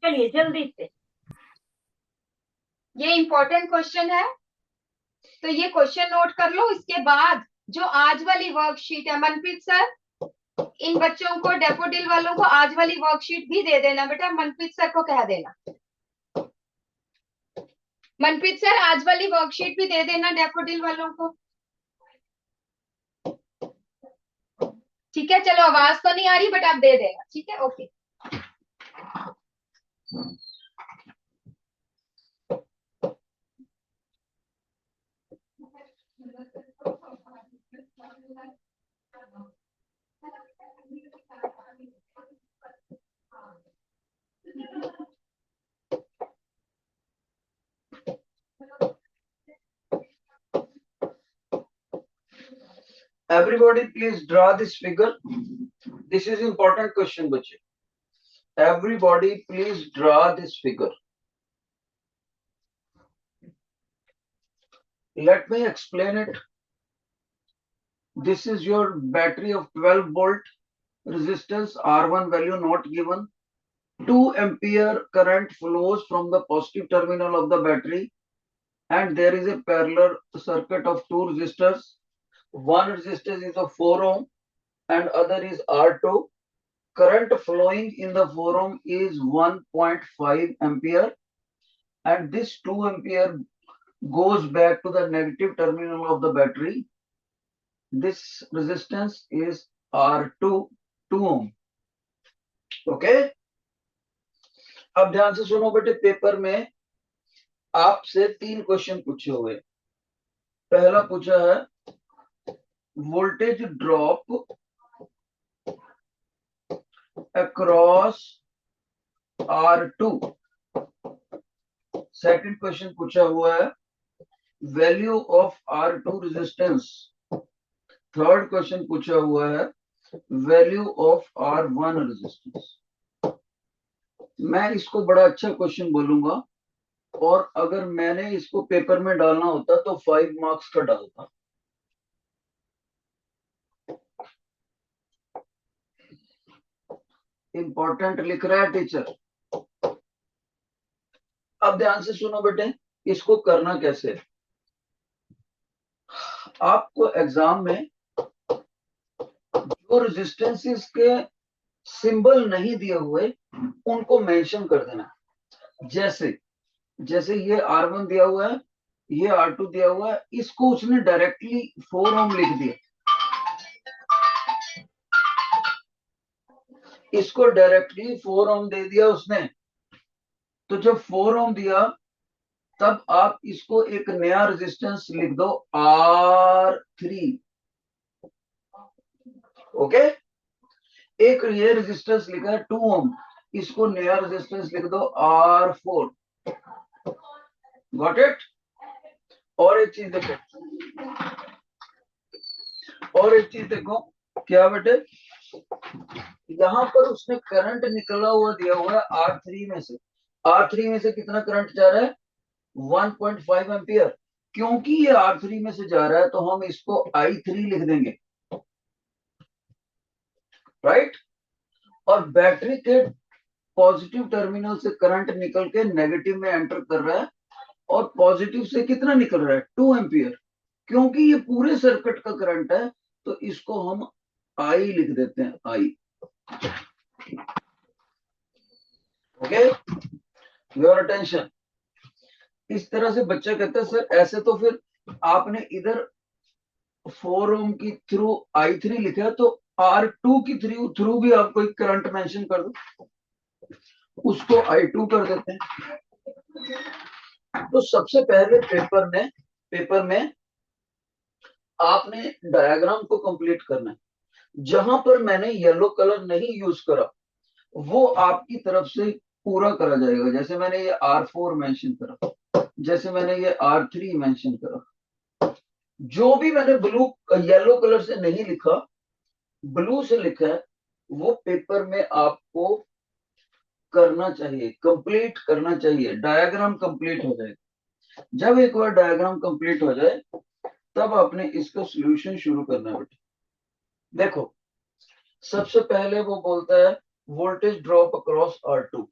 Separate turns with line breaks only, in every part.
चलिए जल्दी से, ये इंपॉर्टेंट क्वेश्चन है, तो ये क्वेश्चन नोट कर लो। इसके बाद जो आज वाली वर्कशीट है, मनप्रीत सर इन बच्चों को, डेफोडिल वालों को आज वाली वर्कशीट भी दे देना बेटा, मनप्रीत सर को कह देना। मनप्रीत सर आज वाली वर्कशीट भी दे देना डेफोडिल वालों को। ठीक है, चलो आवाज तो नहीं आ रही बट आप दे देना, ठीक है, okay.
Everybody please draw this figure. This is important question बच्चे. Everybody please draw this figure. Let me explain it. This is your battery of 12 volt resistance, R1 value not given. 2 ampere current flows from the positive terminal of the battery, and there is a parallel circuit of 2 resistors. One resistance is of 4 ohm and other is R2. Current flowing in the 4 ohm is 1.5 ampere, and this 2 ampere goes back to the negative terminal of the battery. This resistance is R2, 2 ohm. Okay? अब ध्यान से सुनो बेटे, paper में आपसे 3 question पूछे हुए। पहला पूछा है voltage drop across R2। Second question पूछा हुआ है value of R2 resistance. Third question पूछा हुआ है वैल्यू ऑफ R1 रेजिस्टेंस। मैं इसको बड़ा अच्छा क्वेश्चन बोलूंगा, और अगर मैंने इसको पेपर में डालना होता तो 5 मार्क्स का डालता। इंपॉर्टेंट लिख रहा है टीचर। अब ध्यान से सुनो बेटे, इसको करना कैसे। आपको एग्जाम में जो रेजिस्टेंसेस के सिंबल नहीं दिए हुए उनको मेंशन कर देना। जैसे जैसे ये R1 दिया हुआ है, ये R2 दिया हुआ है, इसको उसने डायरेक्टली 4 ओम लिख दिया, इसको डायरेक्टली 4 ओम दे दिया उसने। तो जब 4 ओम दिया तब आप इसको एक नया रेजिस्टेंस लिख दो R3। ओके, एक ये रेजिस्टेंस लिखा है 2 ओम, इसको नया रेजिस्टेंस लिख दो R4। Got it. और एक चीज देखो, और एक चीज देखो, क्या बेटे, यहां पर उसने करंट निकला हुआ दिया हुआ है R3 में से। R3 में से कितना करंट जा रहा है? 1.5 एम्पियर। क्योंकि ये R3 में से जा रहा है तो हम इसको I3 लिख देंगे, राइट। और बैटरी के पॉजिटिव टर्मिनल से करंट निकल के नेगेटिव में एंटर कर रहा है, और पॉजिटिव से कितना निकल रहा है? 2 एम्पियर। क्योंकि ये पूरे सर्किट का करंट है तो इसको हम I लिख देते हैं, I। Okay, your attention. इस तरह से बच्चा कहता है सर ऐसे तो फिर आपने इधर 4 ओम की थ्रू I3 लिखा है, तो R2 की थ्रू भी आप कोई करंट मेंशन कर दो, उसको I2 कर देते हैं। तो सबसे पहले पेपर में आपने डायग्राम को कंप्लीट करना है। जहां पर मैंने येलो कलर नहीं यूज करा वो आपकी तरफ से पूरा करा जाएगा। जैसे मैंने ये R4 मेंशन करा, जैसे मैंने ये R3 मेंशन करा, जो भी मैंने येलो कलर से नहीं लिखा, ब्लू से लिखा है, वो पेपर में आपको करना चाहिए, कंप्लीट करना चाहिए। डायग्राम कंप्लीट हो जाएगा। जब एक बार डायग्राम कंप्लीट हो जाए तब आपने इसका सॉल्यूशन शुरू करना है बेटा। देखो, सबसे पहले वो बोलता है वोल्टेज ड्रॉप अक्रॉस R2।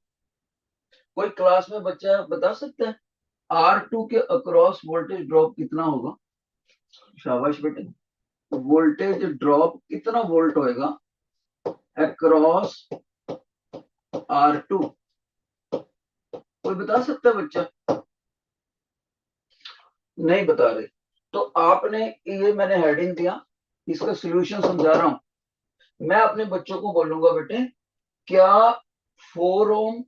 कोई क्लास में बच्चा बता सकता है R2 के अक्रॉस वोल्टेज ड्रॉप कितना होगा? शाबाश बेटे। वोल्टेज ड्रॉप कितना वोल्ट होएगा अक्रॉस R2? कोई बता सकता है बच्चा? नहीं बता रहे। तो आपने, ये मैंने हेडिंग दिया, इसका सॉल्यूशन समझा रहा हूं। मैं अपने बच्चों को बोलूंगा बेटे क्या 4 ओम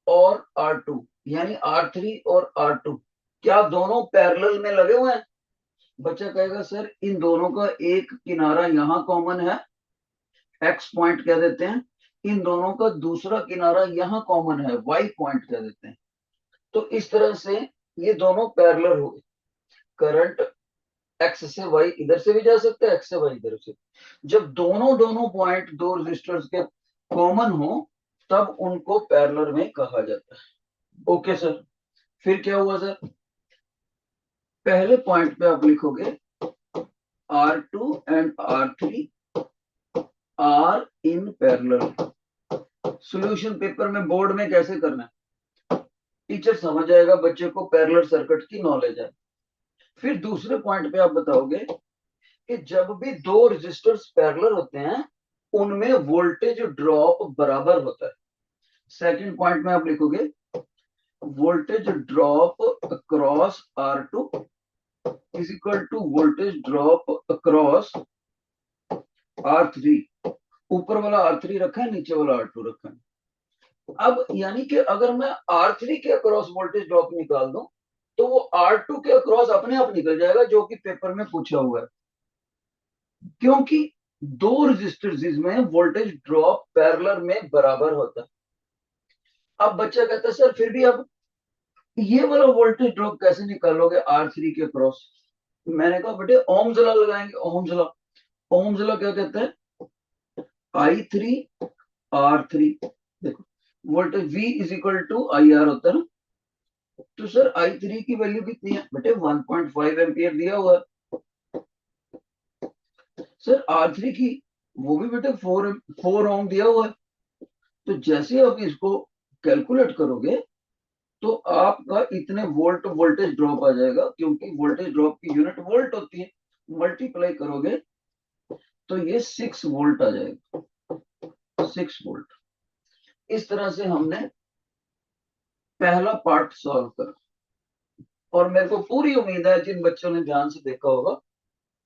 और R2 यानी R3 और R2 क्या दोनों पैरेलल में लगे हुए हैं? बच्चा कहेगा सर इन दोनों का एक किनारा यहां कॉमन है, एक्स पॉइंट कह देते हैं। इन दोनों का दूसरा किनारा यहां कॉमन है, वाई पॉइंट कह देते हैं। तो इस तरह से ये दोनों पैरेलल हो गए। करंट एक्स से वाई इधर से भी जा सकता है, एक्स से वाई इधर से। जब दोनों दोनों पॉइंट दो रेजिस्टर्स के कॉमन हो तब उनको पैरेलल में कहा जाता है। Okay sir. फिर क्या हुआ सर? पहले पॉइंट पे आप लिखोगे R2 and R3 are in parallel. Solution paper में बोर्ड में कैसे करना है टीचर समझ आएगा, बच्चे को पैरेलल सर्किट की नॉलेज है। फिर दूसरे पॉइंट पे आप बताओगे कि जब भी दो रेजिस्टर्स पैरेलल होते हैं उनमें वोल्टेज ड्रॉप बराबर होता है। सेकंड पॉइंट में आप लिखोगे voltage drop across R2 is equal to voltage drop across R3। ऊपर वाला R3 रखा है, नीचे वाला R2 रखा है। अब यानी कि अगर मैं R3 के अक्रॉस वोल्टेज ड्रॉप निकाल दूं तो वो R2 के अक्रॉस अपने आप निकल जाएगा, जो कि पेपर में पूछा हुआ है। क्योंकि दो रेजिस्टर्स में वोल्टेज ड्रॉप पैरेलल में बराबर होता है। अब बच्चा कहता है सर फिर भी अब ये वाला वोल्टेज ड्रॉप कैसे निकालोगे R3 के अक्रॉस? मैंने कहा बेटे ओम्स लॉ लगाएंगे। ओम्स लॉ, ओम्स लॉ क्या कहता है? I3 R3। देखो voltage V is equal to IR होता है ना। तो सर I3 की वैल्यू कितनी है बेटे? 1.5 एम्पियर दिया हुआ है। सर R3 की वो भी बेटे 4 ओम दिया हुआ है। तो जैसे आप इसको कैलकुलेट करोगे तो आपका इतने वोल्ट वोल्टेज ड्रॉप आ जाएगा, क्योंकि वोल्टेज ड्रॉप की यूनिट वोल्ट होती है। मल्टीप्लाई करोगे तो ये 6 वोल्ट आ जाएगा, 6 वोल्ट। इस तरह से हमने पहला पार्ट सॉल्व करा और मेरे को पूरी उम्मीद है जिन बच्चों ने ध्यान से देखा होगा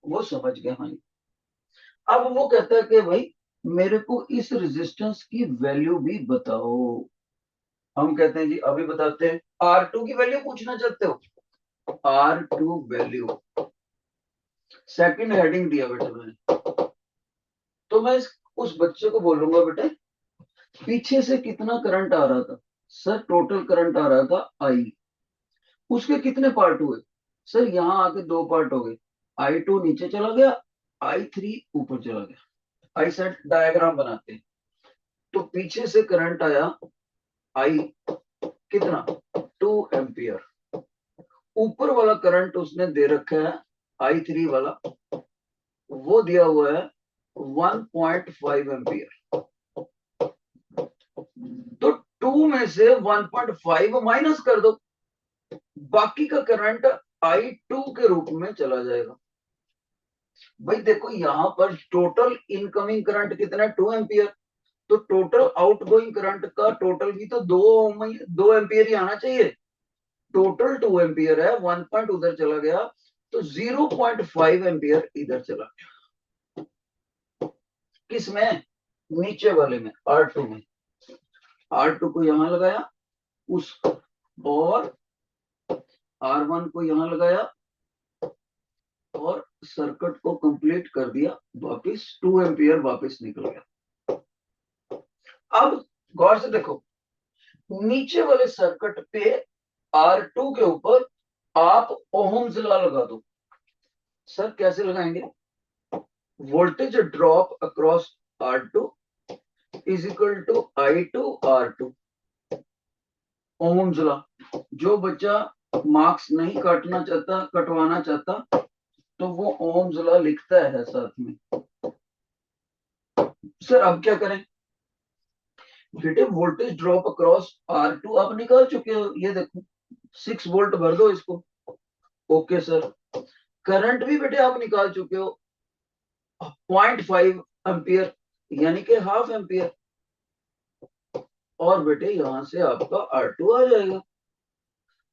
वो समझ गए। हाँ, अब वो कहता है कि भाई मेरे को इस रेजिस्टेंस की वैल्यू भी बताओ। हम कहते हैं जी अभी बताते हैं। R2 की वैल्यू पूछना चाहते हो? R2 वैल्यू सेकंड हेडिंग दिया बेटा मैंने। तो मैं उस बच्चे को बोलूंगा बेटे पीछे से कितना करंट आ रहा था? सर टोटल करंट आ रहा था I। उसके कितने पार्ट हुए? सर यहां आके दो पार्ट हो गए। I2 नीचे चला गया, I3 ऊपर चला गया। आई सेट डायग्राम बनाते हैं। तो पीछे से करंट आया I कितना? 2 एम्पियर। ऊपर वाला करंट उसने दे रखा है I3 वाला, वो दिया हुआ है 1.5 एम्पियर। तो 2 में से 1.5 माइनस कर दो, बाकी का करंट I2 के रूप में चला जाएगा। भाई देखो यहां पर टोटल इनकमिंग करंट कितना है? 2 एम्पियर। तो टोटल आउटगोइंग करंट का टोटल भी तो 2 एम्पियर ही आना चाहिए। टोटल 2 एम्पियर है, 1 पॉइंट उधर चला गया तो 0.5 एम्पियर इधर चला गया। किसमें? नीचे वाले में, R2 में। R2 को यहां लगाया उस, और R1 को यहां लगाया और सर्किट को कंप्लीट कर दिया। वापस 2 एम्पियर वापस निकल गया। अब गौर से देखो नीचे वाले सर्किट पे R2 के ऊपर आप ओहम्स लॉ लगा दो। सर कैसे लगाएंगे? Voltage drop across R2 is equal to I2 R2। Ohm's law. जो बच्चा मार्क्स नहीं काटना चाहता, कटवाना चाहता, तो वो ओहम्स लॉ लिखता है साथ में। सर अब क्या करें? बेटे वोल्टेज ड्रॉप अक्रॉस R2 आप निकाल चुके हो, ये देखो 6 वोल्ट भर दो इसको। Okay sir. करंट भी बेटे आप निकाल चुके हो 0.5 एम्पियर, यानी कि हाफ एम्पियर। और बेटे यहां से आपका R2 आ जाएगा।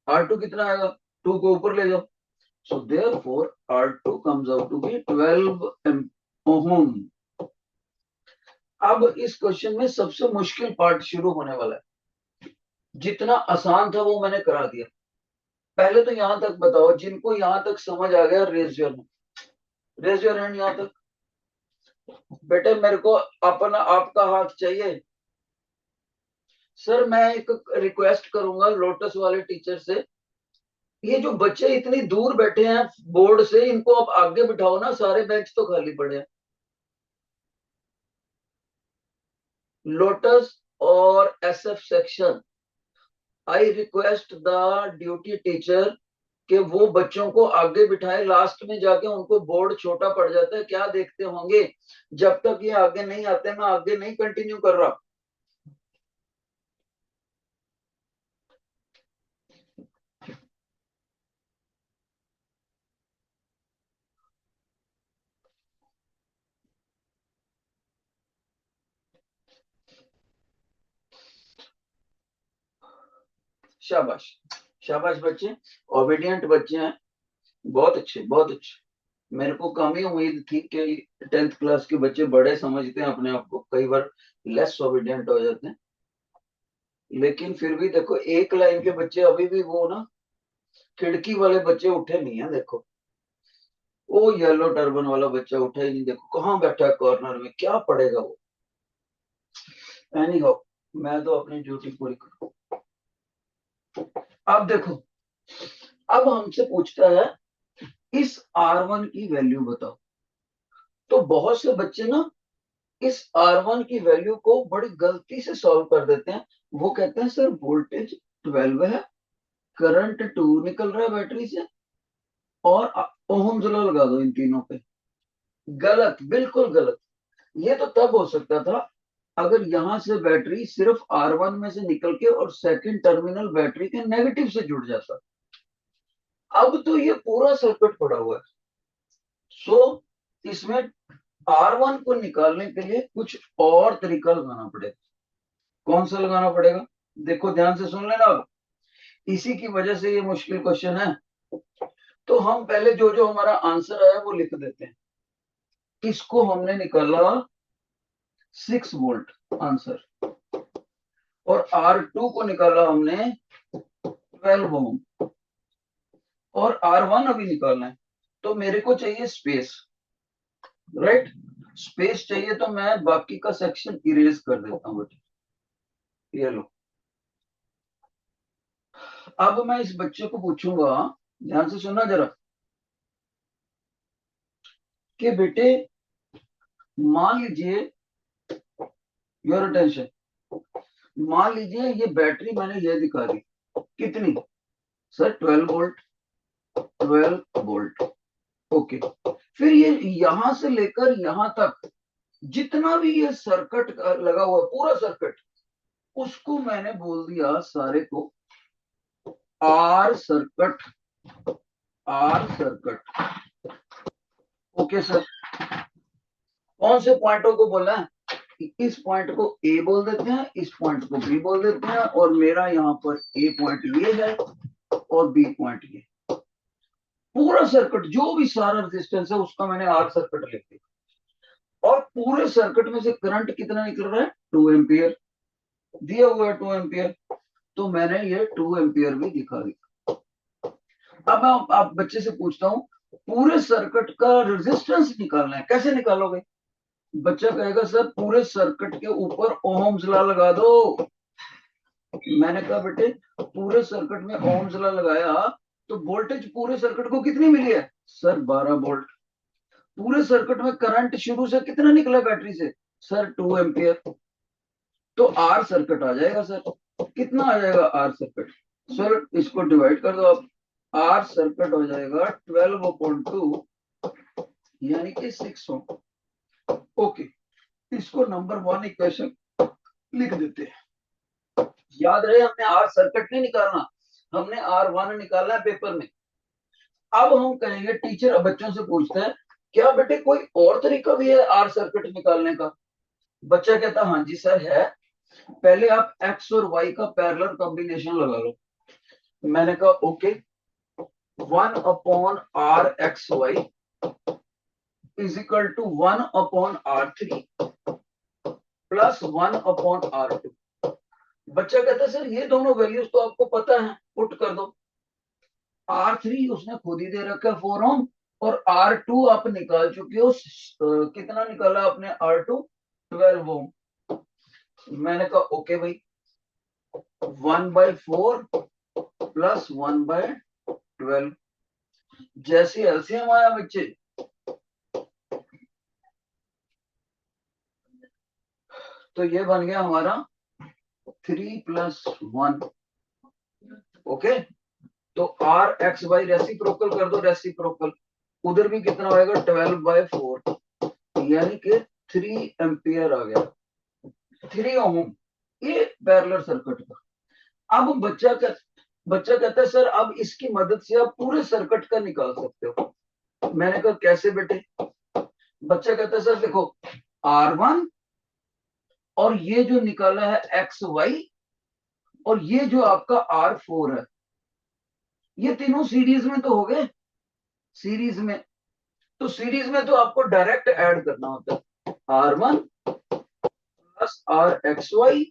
R2 कितना आएगा, 2 को ऊपर ले जाओ। So therefore R2 comes out to be 12 ओम। अब इस क्वेश्चन में सबसे मुश्किल पार्ट शुरू होने वाला है। जितना आसान था वो मैंने करा दिया। पहले तो यहां तक बताओ, जिनको यहां तक समझ आ गया raise your hand, raise your hand यहां तक। बेटे मेरे को अपना आपका हाथ चाहिए। सर मैं एक रिक्वेस्ट करूंगा लोटस वाले टीचर से, ये जो बच्चे इतनी दूर बैठे हैं बोर्ड से, इनको आप आगे बिठाओ ना, सारे बेंच तो खाली पड़े हैं। लोटस और SF section, I request the duty teacher कि वो बच्चों को आगे बिठाए। लास्ट में जाके उनको बोर्ड छोटा पड़ जाता है, क्या देखते होंगे। जब तक ये आगे नहीं आते मैं आगे नहीं कंटिन्यू कर रहा। शाबाश, शाबाश बच्चे, ओबीडियंट बच्चे हैं, बहुत अच्छे बहुत अच्छे। मेरे को कम ही उम्मीद थी कि 10th क्लास के बच्चे बड़े समझते हैं अपने आप को, कई बार लेस ओबीडियंट हो जाते हैं। लेकिन फिर भी देखो एक लाइन के बच्चे अभी भी वो ना, खिड़की वाले बच्चे उठे नहीं है। देखो वो येलो टर्बन वाला बच्चा उठा ही नहीं, देखो कहाँ बैठा है कॉर्नर में, क्या पढ़ेगा वो। एनी हो, मैं तो अपनी ड्यूटी पूरी करूँ। अब देखो, अब हमसे पूछता है इस R1 की वैल्यू बताओ। तो बहुत से बच्चे ना इस R1 की वैल्यू को बड़ी गलती से सॉल्व कर देते हैं। वो कहते हैं सर वोल्टेज 12 है, करंट 2 निकल रहा है बैटरी से, और ओहम्स लॉ लगा दो इन तीनों पे। गलत, बिल्कुल गलत। ये तो तब हो सकता था अगर यहां से बैटरी सिर्फ R1 में से निकल के और सेकंड टर्मिनल बैटरी के नेगेटिव से जुड़ जाता। अब तो ये पूरा सर्किट पड़ा हुआ है। सो इसमें R1 को निकालने के लिए कुछ और तरीका लगाना पड़ेगा। कौन सा लगाना पड़ेगा, देखो ध्यान से सुन लेना। अब इसी की वजह से ये मुश्किल क्वेश्चन है। तो हम पहले जो जो हमारा आंसर आया वो लिख देते हैं। इसको हमने निकाला 6 वोल्ट आंसर, और R2 को निकाला हमने 12 ओम, और R1 अभी निकालना है। तो मेरे को चाहिए स्पेस, राइट। स्पेस चाहिए तो मैं बाकी का सेक्शन इरेज कर देता हूँ। ये लो। अब मैं इस बच्चे को पूछूंगा, ध्यान से सुनना जरा, कि बेटे मान लीजिए, योर अटेंशन, मान लीजिए ये बैटरी मैंने ये दिखा दी, कितनी सर, 12 वोल्ट, 12 वोल्ट। ओके, फिर ये यहां से लेकर यहां तक जितना भी ये सर्किट लगा हुआ है, पूरा सर्किट, उसको मैंने बोल दिया सारे को R circuit, R circuit. Okay sir, कौन से पॉइंटों को बोला है, इस पॉइंट को ए बोल देते हैं, इस पॉइंट को बी बोल देते हैं, और मेरा यहाँ पर ए पॉइंट ये है और बी पॉइंट ये। पूरा सर्किट जो भी सारा रेजिस्टेंस है उसका मैंने आर सर्किट लिख दिया। और पूरे सर्किट में से करंट कितना निकल रहा है, 2 एम्पियर दिया हुआ है, 2 एम्पियर। तो मैंने ये 2 एम्पियर भी दिखा दिया। अब मैं आप बच्चे से पूछता हूँ, पूरे सर्किट का रेजिस्टेंस निकालना है, कैसे निकालोगे। बच्चा कहेगा सर पूरे सर्किट के ऊपर ओहम्स लॉ लगा दो। मैंने कहा बेटे पूरे सर्किट में ओहम्स लॉ लगाया तो वोल्टेज पूरे सर्किट को कितनी मिली है, सर 12 वोल्ट। पूरे सर्किट में करंट शुरू से कितना निकला बैटरी से, सर 2 एम्पियर। तो आर सर्किट आ जाएगा सर, कितना आ जाएगा आर सर्किट, सर इसको डिवाइड कर दो आप, आर सर्किट हो जाएगा 12/2, यानी कि 6 ओम। ओके, इसको नंबर 1 इक्वेशन लिख देते हैं। याद रहे हमने आर सर्किट नहीं निकालना, हमने R1 निकालना है पेपर में। अब हम कहेंगे, टीचर बच्चों से पूछते हैं क्या बेटे कोई और तरीका भी है आर सर्किट निकालने का? बच्चा कहता हाँ जी सर है। पहले आप एक्स और वाई का पैरेलल कॉम्बिनेशन लगा लो। मैंने कहा okay, 1/R(xy) is equal to 1/R3 plus 1/R2। बच्चा कहता है सर ये दोनों वैल्यूज तो आपको पता है, पुट कर दो। R3 उसने खुद ही दे रखा है 4 ओम, और R2 आप निकाल चुके हो। कितना निकाला आपने R2? 12 ओम। मैंने कहा ओके भाई, 1/4 प्लस 1/12। जैसे एलसीएम आया बच्चे, तो ये बन गया हमारा 3 + 1। ओके, तो R(x)y रेसिप्रोकल कर दो, रेसिप्रोकल उधर भी कितना होएगा 12/4, यानी कि 3 एम्पियर आ गया, 3 ओम। ये पैरेलल सर्किट का। अब बच्चा कहता है सर अब इसकी मदद से आप पूरे सर्किट का निकाल सकते हो। मैंने कहा कैसे बेटे? बच्चा कहता है सर देखो, R1 और ये जो निकाला है XY और ये जो आपका R4 है, ये तीनों सीरीज में तो हो गए। सीरीज में, तो सीरीज में तो आपको डायरेक्ट ऐड करना होता है, R1 plus RXY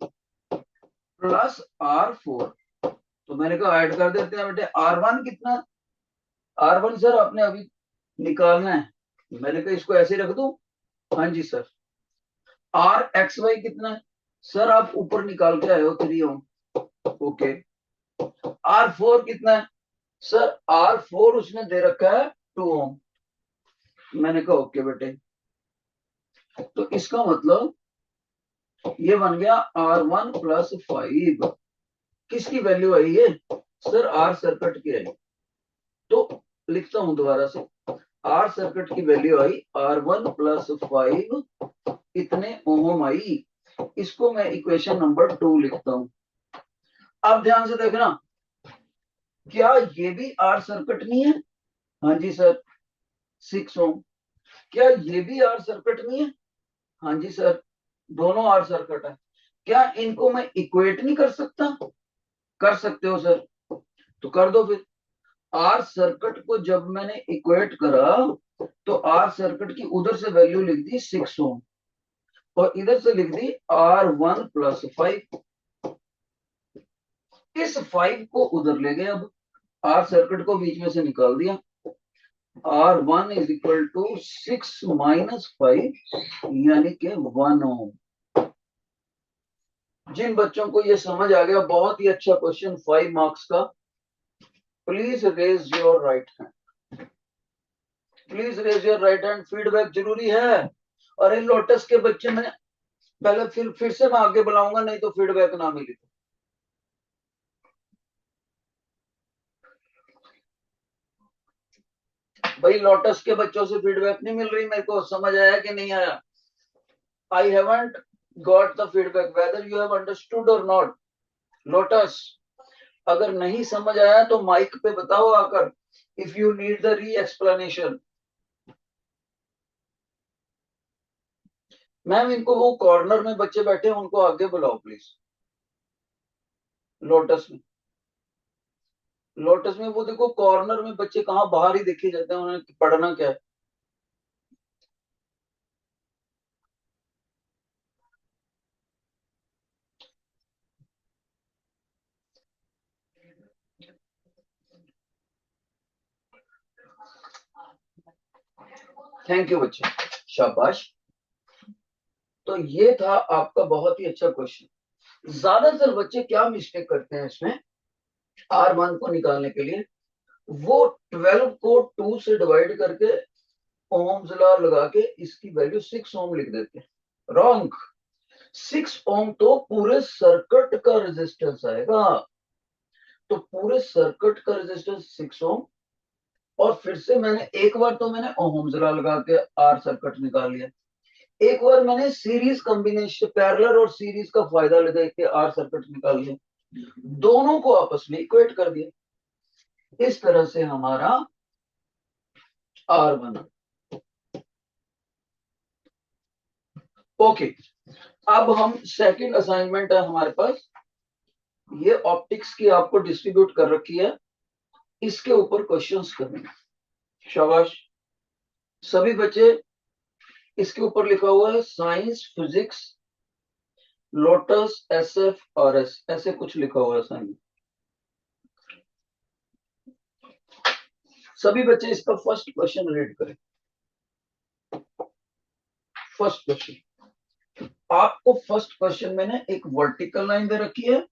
plus R4। तो मैंने कहा ऐड कर देते हैं बेटे। R1 कितना? R1 सर आपने अभी निकालना है। मैंने कहा इसको ऐसे रख दूं? हाँ जी सर। RXY कितना है? सर आप ऊपर निकाल के आए हो 3 ओम। ओके। R4 कितना है? सर R4 उसने दे रखा है 2 ओम। मैंने कहा ओके बेटे। तो इसका मतलब ये बन गया R1 + 5। किसकी वैल्यू आई है? सर आर सर्किट की आई। तो लिखता हूं दोबारा से, आर सर्किट की वैल्यू आई R1 + 5, इतने ओम आई। इसको मैं इक्वेशन नंबर 2 लिखता हूं। अब ध्यान से देखना, क्या ये भी आर सर्किट नहीं है? हाँ जी सर, 6 ओम। क्या ये भी आर सर्किट नहीं है? हाँ जी सर, दोनों आर सर्किट है। क्या इनको मैं इक्वेट नहीं कर सकता? कर सकते हो सर, तो कर दो फिर। आर सर्किट को जब मैंने इक्वेट करा तो आर सर्किट की उधर से वैल्यू लिख दी 6 ओम और इधर से लिख दी R1 + 5। इस 5 को उधर ले गए, अब आर सर्किट को बीच में से निकाल दिया। R1 = 6 - 5, यानी कि 1 ओम। जिन बच्चों को ये समझ आ गया, बहुत ही अच्छा क्वेश्चन, 5 मार्क्स का। Please raise your right hand, please raise your right hand. Feedback जरूरी है। और इन लोटस के बच्चे में पहले फिर से मैं आगे बुलाऊंगा, नहीं तो फीडबैक ना मिली तो। भाई लोटस के बच्चों से फीडबैक नहीं मिल रही मेरे को, समझ आया कि नहीं आया? I haven't got the feedback whether you have understood और नॉट। लोटस, अगर नहीं समझ आया तो माइक पे बताओ आकर, इफ यू नीड द री एक्सप्लेनेशन। मैम इनको वो कॉर्नर में बच्चे बैठे हैं उनको आगे बुलाओ प्लीज। लोटस में, लोटस में वो देखो कॉर्नर में बच्चे कहाँ बाहर ही देखे जाते हैं, उन्हें पढ़ना क्या है। थैंक यू बच्चे, शाबाश। तो ये था आपका बहुत ही अच्छा क्वेश्चन। ज्यादातर बच्चे क्या मिस्टेक करते हैं इसमें, R1 को निकालने के लिए, वो 12 को 2 से डिवाइड करके ओम्स लॉ लगा के इसकी वैल्यू 6 ओम लिख देते हैं। रॉन्ग। 6 ओम तो पूरे सर्किट का रेजिस्टेंस आएगा। तो पूरे सर्किट का रेजिस्टेंस 6 ओम। और फिर से मैंने एक बार तो मैंने ओम्स लॉ लगा के आर सर्किट निकाल लिया, एक बार मैंने सीरीज कॉम्बिनेशन पैरेलल और सीरीज का फायदा लेकर के आर सर्किट निकाल लिया, दोनों को आपस में इक्वेट कर दिया, इस तरह से हमारा आर बना। ओके, अब हम सेकंड असाइनमेंट है हमारे पास, ये ऑप्टिक्स की आपको डिस्ट्रीब्यूट कर रखी है, इसके ऊपर क्वेश्चंस करने। शाबाश सभी बच्चे, इसके ऊपर लिखा हुआ है science physics lotus SF RS, ऐसे कुछ लिखा हुआ है असाइनमेंट। सभी बच्चे इसका फर्स्ट क्वेश्चन रीड करें। फर्स्ट क्वेश्चन, आपको फर्स्ट क्वेश्चन में ना एक वर्टिकल लाइन दे रखी है,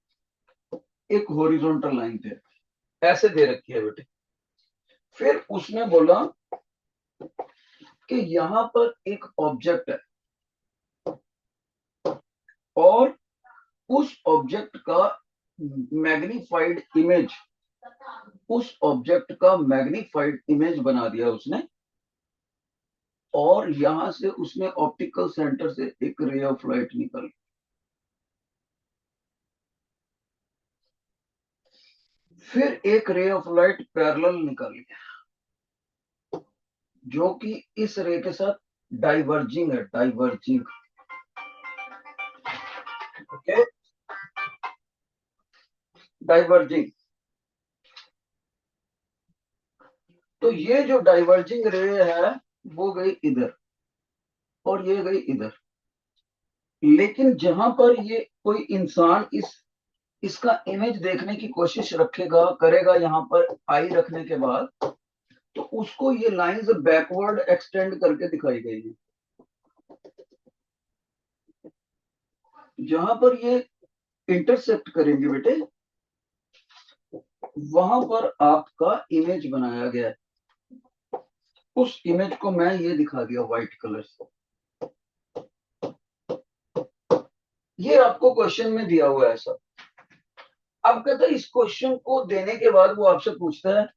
एक हॉरिजॉन्टल लाइन दे रखी है, ऐसे दे रखी है बेटे। फिर उसने बोला कि यहां पर एक ऑब्जेक्ट है और उस ऑब्जेक्ट का मैग्नीफाइड इमेज, उस ऑब्जेक्ट का मैग्नीफाइड इमेज बना दिया उसने, और यहां से उसने ऑप्टिकल सेंटर से एक रे ऑफ लाइट निकाली। फिर एक रे ऑफ लाइट पैरेलल निकाली जो कि इस रे के साथ डाइवर्जिंग है, डाइवर्जिंग। Okay, diverging. तो ये जो डाइवर्जिंग रे है वो गई इधर और ये गई इधर, लेकिन जहां पर ये कोई इंसान इसका इमेज देखने की कोशिश रखेगा करेगा, यहां पर आई रखने के बाद, तो उसको ये लाइंस बैकवर्ड एक्सटेंड करके दिखाई गई है। जहां पर ये इंटरसेक्ट करेंगे बेटे, वहां पर आपका इमेज बनाया गया है। उस इमेज को मैं ये दिखा दिया व्हाइट कलर से। ये आपको क्वेश्चन में दिया हुआ है सब। अब कहता है इस क्वेश्चन को देने के बाद वो आपसे पूछता है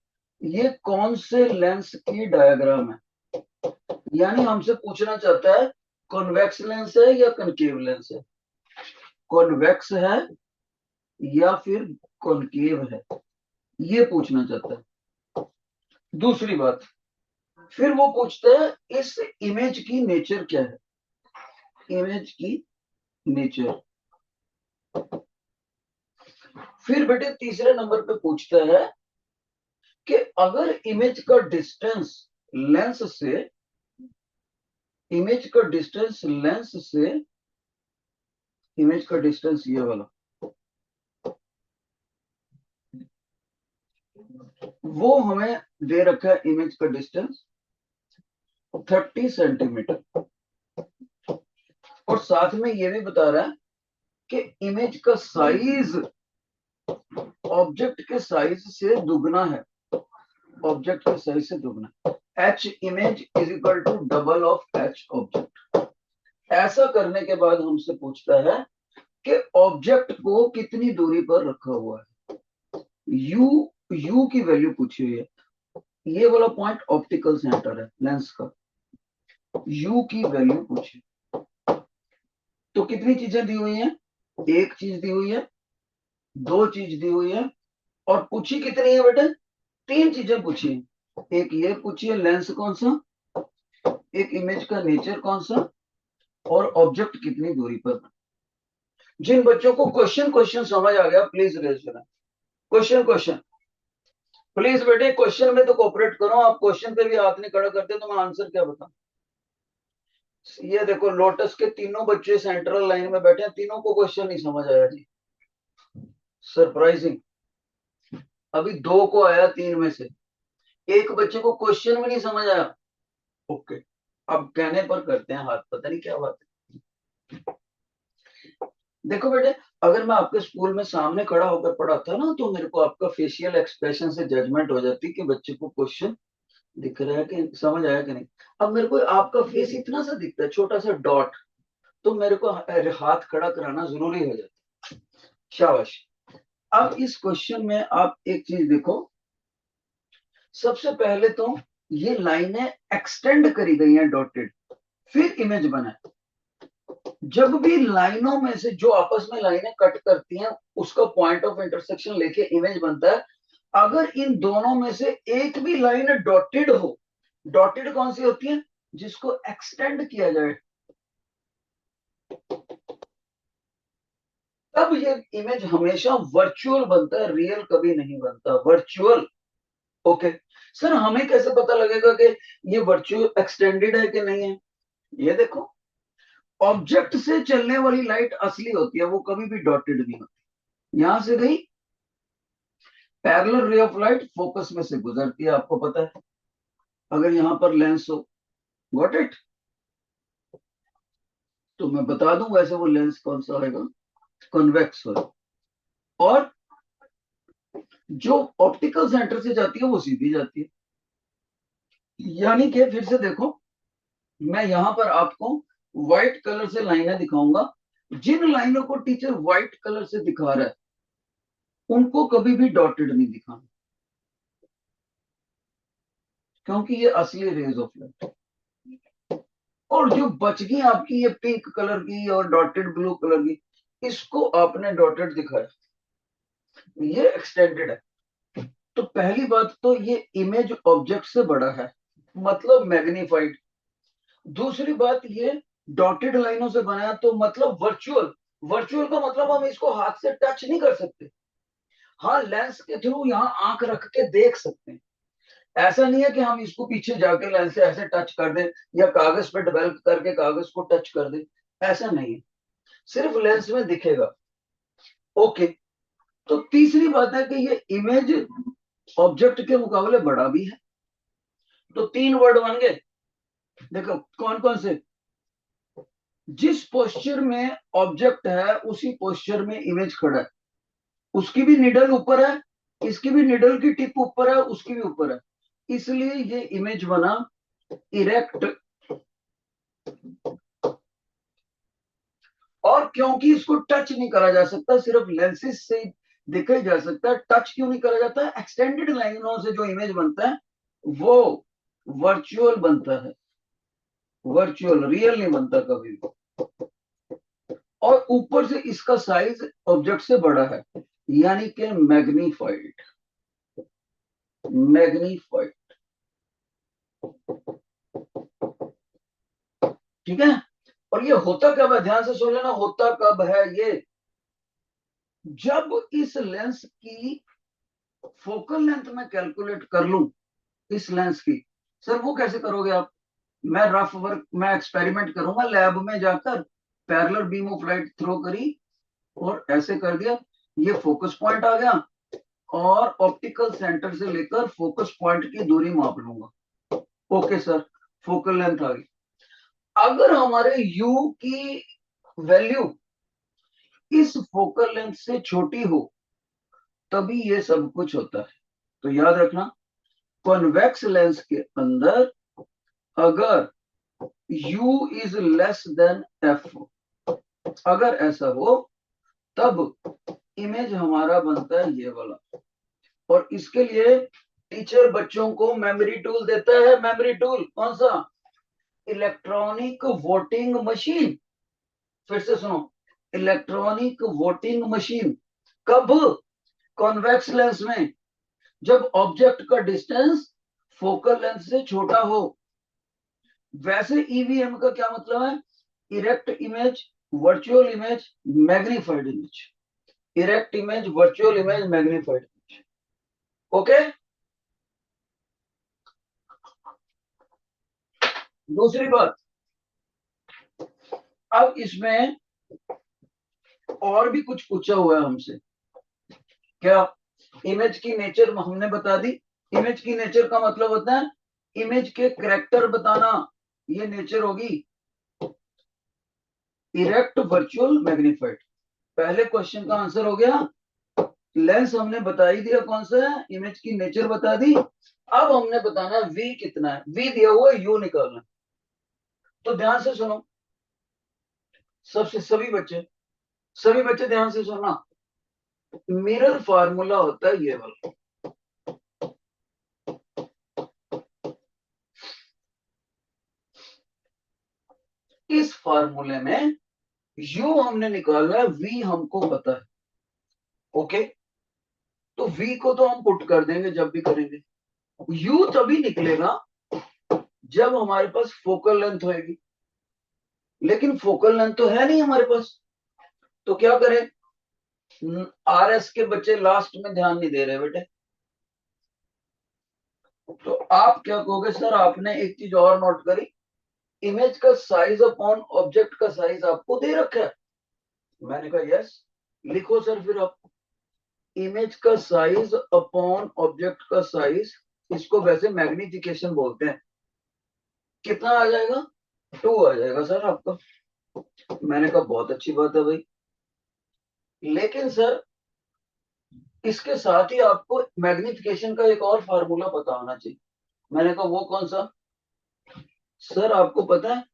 ये कौन से लेंस की डायग्राम है, यानी हमसे पूछना चाहता है कॉन्वेक्स लेंस है या कनकेव लेंस है, कॉन्वेक्स है या फिर कॉनकेव है, ये पूछना चाहता है। दूसरी बात, फिर वो पूछता है इस इमेज की नेचर क्या है, इमेज की नेचर। फिर बेटे तीसरे नंबर पे पूछता है कि अगर इमेज का डिस्टेंस लेंस से, इमेज का डिस्टेंस लेंस से, इमेज का डिस्टेंस ये वाला, वो हमें दे रखा है इमेज का डिस्टेंस 30 सेंटीमीटर, और साथ में ये भी बता रहा है कि इमेज का साइज ऑब्जेक्ट के साइज से दुगना है, ऑब्जेक्ट के साइज से दुगना। H image is equal to double of H object. ऐसा करने के बाद हमसे पूछता है कि ऑब्जेक्ट को कितनी दूरी पर रखा हुआ है, यू की वैल्यू पूछी हुई है। ये वाला पॉइंट ऑप्टिकल सेंटर है लेंस का, यू की वैल्यू पूछी। तो कितनी चीजें दी हुई हैं, एक चीज दी हुई है, दो चीज दी हुई है, और पूछी कितनी है बेटे, तीन चीजें पूछी है। एक ये पूछी है लेंस कौन सा, एक इमेज का नेचर कौन सा, और ऑब्जेक्ट कितनी दूरी पर। जिन बच्चों को क्वेश्चन क्वेश्चन समझ आ गया प्लीज रेज करें, क्वेश्चन क्वेश्चन प्लीज बेटे, क्वेश्चन में तो कोऑपरेट करो। आप क्वेश्चन पे भी हाथ नहीं खड़ा करते तो मैं आंसर क्या बताऊं। ये देखो लोटस के तीनों बच्चे सेंट्रल लाइन में बैठे हैं, तीनों को क्वेश्चन नहीं समझ आया जी, सरप्राइजिंग। अभी दो को आया तीन में से, एक बच्चे को क्वेश्चन में नहीं समझ आया। ओके, अब कहने पर करते हैं हाथ, पता नहीं क्या बात है। देखो बेटे, अगर मैं आपके स्कूल में सामने खड़ा होकर पढ़ाता ना तो मेरे को आपका फेशियल एक्सप्रेशन से जजमेंट हो जाती कि बच्चे को क्वेश्चन दिख रहा है कि समझ आया कि नहीं। अब मेरे को आपका फेस इतना सा दिखता है, छोटा सा डॉट, तो मेरे को हाथ खड़ा कराना जरूरी हो जाता है। शाबाश। अब इस क्वेश्चन में आप एक चीज देखो, सबसे पहले तो ये लाइनें एक्सटेंड करी गई हैं डॉटेड, फिर इमेज बना है। जब भी लाइनों में से जो आपस में लाइनें कट करती हैं उसका पॉइंट ऑफ इंटरसेक्शन लेके इमेज बनता है। अगर इन दोनों में से एक भी लाइन डॉटेड हो, डॉटेड कौन सी होती है, जिसको एक्सटेंड किया जाए, तब ये इमेज हमेशा वर्चुअल बनता है, रियल कभी नहीं बनता, वर्चुअल। ओके सर, हमें कैसे पता लगेगा कि ये वर्चुअल एक्सटेंडेड है कि नहीं है? ये देखो, ऑब्जेक्ट से चलने वाली लाइट असली होती है, वो कभी भी डॉटेड नहीं होती। यहां से गई parallel ray of light focus में से गुजरती है, आपको पता है। अगर यहां पर लेंस हो, गॉट इट, तो मैं बता दूं वैसे वो लेंस कौन सा होगा, कन्वेक्स हो। और जो ऑप्टिकल सेंटर से जाती है वो सीधी जाती है। यानी कि फिर से देखो, मैं यहां पर आपको व्हाइट कलर से लाइनें दिखाऊंगा। जिन लाइनों को टीचर व्हाइट कलर से दिखा रहा है उनको कभी भी डॉटेड नहीं दिखाना, क्योंकि ये असली रेज ऑफ लाइट। और जो बच गई आपकी ये पिंक कलर की और डॉटेड ब्लू कलर की, इसको आपने डॉटेड दिखाया, ये एक्सटेंडेड है। तो पहली बात तो ये इमेज ऑब्जेक्ट से बड़ा है, मतलब मैग्नीफाइड। दूसरी बात, ये डॉटेड लाइनों से बनाया तो मतलब वर्चुअल। वर्चुअल का मतलब हम इसको हाथ से टच नहीं कर सकते। हाँ, लेंस के थ्रू यहाँ आंख रख के देख सकते हैं। ऐसा नहीं है कि हम इसको पीछे जाके लेंस से ऐसे टच कर दें या कागज पे डेवलप करके कागज को टच कर दें, ऐसा नहीं है, सिर्फ लेंस में दिखेगा। ओके, तो तीसरी बात है कि ये इमेज ऑब्जेक्ट के मुकाबले बड़ा भी है। तो तीन वर्ड बन गए, देखो कौन कौन से। जिस पोस्चर में ऑब्जेक्ट है उसी पोस्चर में इमेज खड़ा है, उसकी भी निडल ऊपर है, इसकी भी निडल की टिप ऊपर है, उसकी भी ऊपर है, इसलिए ये इमेज बना इरेक्ट। और क्योंकि इसको टच नहीं करा जा सकता, सिर्फ लेंसेज से देखा ही जा सकता है। टच क्यों नहीं करा जाता है? एक्सटेंडेड लाइनों से जो इमेज बनता है वो वर्चुअल बनता है, वर्चुअल, रियल नहीं बनता कभी भी। और ऊपर से इसका साइज ऑब्जेक्ट से बड़ा है, यानी कि मैग्नीफाइड, मैग्नीफाइड। ठीक है। और ये होता कब है, ध्यान से सुन लेना, होता कब है ये, जब इस लेंस की फोकल लेंथ में कैलकुलेट कर लूं, इस लेंस की। सर वो कैसे करोगे आप? मैं रफ वर्क, मैं एक्सपेरिमेंट करूंगा लैब में जाकर, parallel beam of light throw करी और ऐसे कर दिया, ये फोकस पॉइंट आ गया, और ऑप्टिकल सेंटर से लेकर फोकस पॉइंट की दूरी माप लूंगा। ओके सर, फोकल लेंथ आ गई। अगर हमारे u की वैल्यू इस फोकल लेंथ से छोटी हो तभी ये सब कुछ होता है। तो याद रखना, कॉन्वेक्स लेंस के अंदर अगर u is less than f, अगर ऐसा हो तब इमेज हमारा बनता है ये वाला। और इसके लिए टीचर बच्चों को मेमोरी टूल देता है। मेमोरी टूल कौन सा? Electronic voting machine. फिर से सुनो, इलेक्ट्रॉनिक वोटिंग मशीन। कब? कॉन्वेक्स लेंस में, जब ऑब्जेक्ट का डिस्टेंस फोकल लेंथ से छोटा हो। वैसे ईवीएम का क्या मतलब है? Erect image, virtual image, magnified image. Erect image, virtual image, magnified image. Okay. दूसरी बात, अब इसमें और भी कुछ पूछा हुआ है हमसे। क्या? इमेज की नेचर हमने बता दी। इमेज की नेचर का मतलब होता है इमेज के करेक्टर बताना, ये नेचर होगी इरेक्ट, वर्चुअल, मैग्नीफाइड। पहले क्वेश्चन का आंसर हो गया, लेंस हमने बता ही दिया कौन सा है, इमेज की नेचर बता दी। अब हमने बताना वी कितना है, वी दिया हुआ है, यू निकालना। तो ध्यान से सुनो, सबसे सभी बच्चे ध्यान से सुनना। मिरर फार्मूला होता है ये वाला। इस फार्मूले में यू हमने निकालना है, वी हमको पता है। ओके, तो वी को तो हम पुट कर देंगे जब भी करेंगे। यू तभी निकलेगा जब हमारे पास फोकल लेंथ होएगी, लेकिन फोकल लेंथ तो है नहीं हमारे पास। तो क्या करें? आरएस के बच्चे लास्ट में ध्यान नहीं दे रहे बेटे। तो आप क्या कहोगे? सर आपने एक चीज और नोट करी, इमेज का साइज अपॉन ऑब्जेक्ट का साइज आपको दे रखा है। मैंने कहा यस। लिखो सर फिर आप, इमेज का साइज अपॉन ऑब्जेक्ट का साइज, इसको वैसे मैग्निफिकेशन बोलते हैं। कितना आ जाएगा? 2 आ जाएगा सर आपका। मैंने कहा बहुत अच्छी बात है भाई, लेकिन सर इसके साथ ही आपको मैग्निफिकेशन का एक और फार्मूला पता होना चाहिए। मैंने कहा वो कौन सा? सर आपको पता है,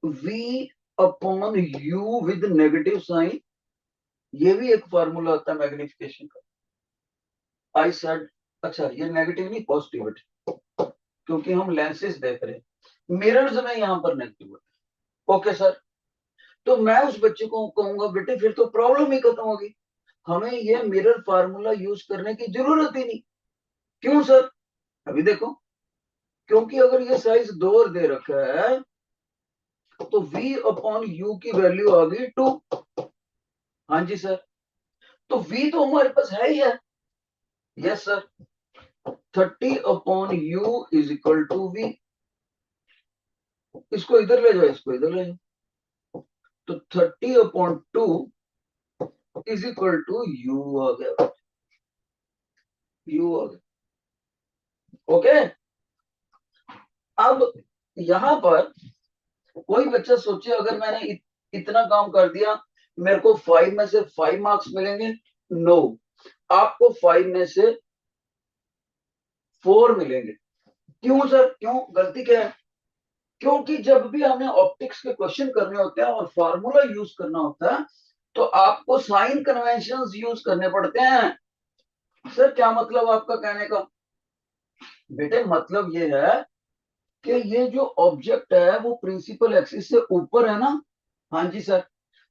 v upon u with negative sign, ये भी एक फार्मूला होता है मैग्निफिकेशन का। आई सेड अच्छा ये नेगेटिव नहीं पॉजिटिव है, क्योंकि हम लेंसेज देख रहे हैं, मिरर्स में यहां पर नेगेटिव है। ओके सर, तो मैं उस बच्चे को कहूंगा बेटे फिर तो प्रॉब्लम ही खत्म होगी, हमें ये मिरर फार्मूला यूज करने की जरूरत ही नहीं। क्यों सर? अभी देखो, क्योंकि अगर ये साइज 2 दे रखा है तो v अपॉन u की वैल्यू आ गई 2। हाँ जी सर, तो v तो हमारे पास है ही है। Yes sir, 30 upon u is equal to v। इसको इधर ले जाओ, इसको इधर ले जाओ, तो 30 upon 2 is equal to u आ गया। u आ गया। ओके, अब यहां पर कोई बच्चा सोचे अगर मैंने इतना काम कर दिया मेरे को 5 में से 5 मार्क्स मिलेंगे? नो, आपको 5 में से 4 मिलेंगे। क्यों सर, क्यों? गलती क्या है? क्योंकि जब भी हमें ऑप्टिक्स के क्वेश्चन करने होते हैं और फार्मूला यूज करना होता है तो आपको साइन कन्वेंशंस यूज करने पड़ते हैं। सर क्या मतलब आपका कहने का? बेटे मतलब ये है कि ये जो ऑब्जेक्ट है वो प्रिंसिपल एक्सिस से ऊपर है ना। हाँ जी सर,